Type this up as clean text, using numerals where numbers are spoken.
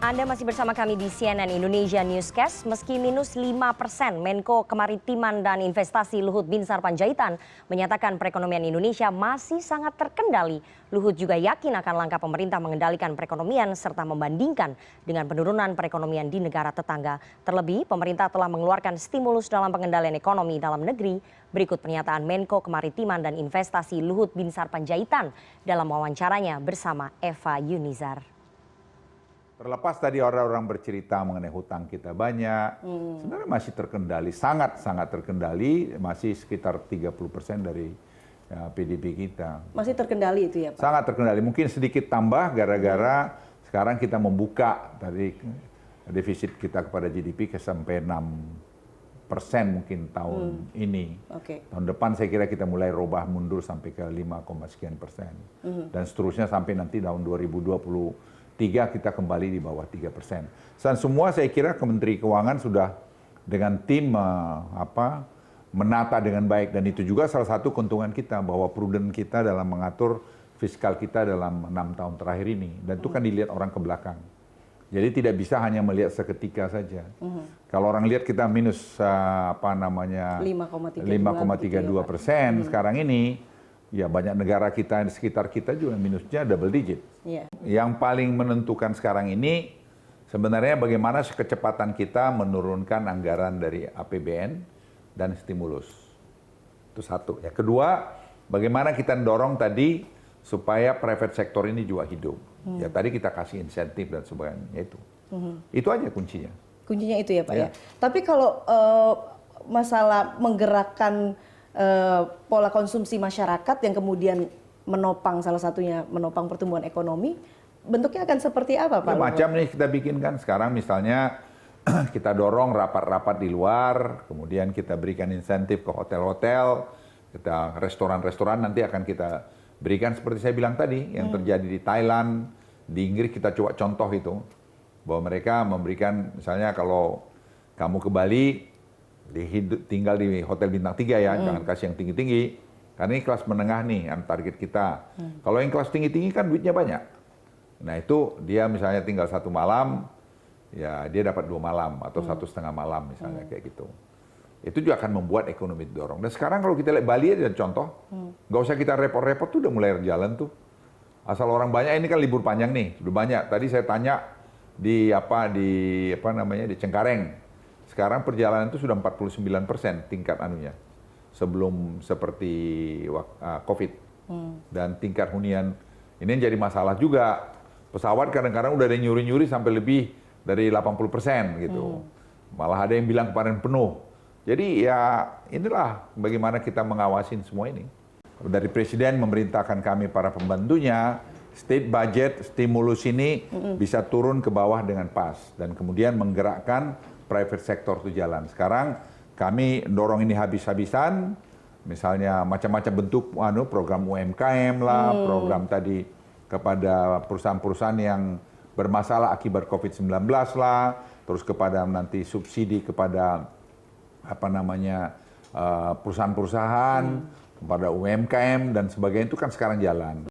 Anda masih bersama kami di CNN Indonesia Newscast. Meski minus 5%, Menko Kemaritiman dan Investasi Luhut Binsar Panjaitan menyatakan perekonomian Indonesia masih sangat terkendali. Luhut juga yakin akan langkah pemerintah mengendalikan perekonomian serta membandingkan dengan penurunan perekonomian di negara tetangga. Terlebih, pemerintah telah mengeluarkan stimulus dalam pengendalian ekonomi dalam negeri. Berikut pernyataan Menko Kemaritiman dan Investasi Luhut Binsar Panjaitan dalam wawancaranya bersama Eva Yunizar. Terlepas tadi orang-orang bercerita mengenai hutang kita banyak, sebenarnya masih terkendali, sangat terkendali, masih sekitar 30% dari PDB kita. Masih terkendali itu ya Pak? Sangat terkendali, mungkin sedikit tambah gara-gara sekarang kita membuka dari defisit kita kepada GDP ke sampai 6% mungkin tahun ini. Tahun depan saya kira kita mulai robah mundur sampai ke 5, sekian persen. Dan seterusnya sampai nanti tahun 2023 kita kembali di bawah 3%. Dan semua saya kira Kementerian Keuangan sudah dengan tim menata dengan baik. Dan itu juga salah satu keuntungan kita bahwa prudent kita dalam mengatur fiskal kita dalam 6 tahun terakhir ini. Dan itu kan dilihat orang ke belakang. Jadi tidak bisa hanya melihat seketika saja. Kalau orang lihat kita minus 5,32% sekarang ini, ya banyak negara kita di sekitar kita juga minusnya double digit. Yang paling menentukan sekarang ini sebenarnya bagaimana kecepatan kita menurunkan anggaran dari APBN dan stimulus. Itu satu. Ya, kedua, bagaimana kita dorong tadi supaya private sector ini juga hidup. Ya tadi kita kasih insentif dan sebagainya itu. Itu aja kuncinya. Kuncinya itu ya Pak ya. Tapi kalau masalah menggerakkan pola konsumsi masyarakat yang kemudian menopang, salah satunya menopang pertumbuhan ekonomi, bentuknya akan seperti apa Pak? Ya, macam nih kita bikin kan sekarang misalnya kita dorong rapat-rapat di luar, kemudian kita berikan insentif ke hotel-hotel, kita restoran-restoran nanti akan kita berikan seperti saya bilang tadi yang terjadi di Thailand, di Inggris kita coba contoh itu bahwa mereka memberikan misalnya kalau kamu ke Bali tinggal di hotel bintang 3 ya, jangan kasih yang tinggi-tinggi. Karena ini kelas menengah nih, yang target kita. Kalau yang kelas tinggi-tinggi kan duitnya banyak. Nah itu dia misalnya tinggal 1 malam, ya dia dapat 2 malam atau 1,5 malam misalnya kayak gitu. Itu juga akan membuat ekonomi didorong. Dan sekarang kalau kita lihat Bali aja contoh, nggak usah kita repot-repot tuh udah mulai jalan tuh. Asal orang banyak, ini kan libur panjang nih, udah banyak. Tadi saya tanya di Cengkareng. Sekarang perjalanan itu sudah 49% tingkat anunya. Sebelum seperti COVID. Dan tingkat hunian ini jadi masalah juga. Pesawat kadang-kadang udah ada nyuri-nyuri sampai lebih dari 80% gitu. Malah ada yang bilang kemarin penuh. Jadi ya inilah bagaimana kita mengawasin semua ini. Dari Presiden memerintahkan kami para pembantunya, state budget, stimulus ini bisa turun ke bawah dengan pas. Dan kemudian menggerakkan private sector itu jalan. Sekarang kami dorong ini habis-habisan, misalnya macam-macam bentuk program UMKM lah, program tadi kepada perusahaan-perusahaan yang bermasalah akibat COVID-19 lah, terus kepada nanti subsidi kepada perusahaan-perusahaan, kepada UMKM dan sebagainya itu kan sekarang jalan.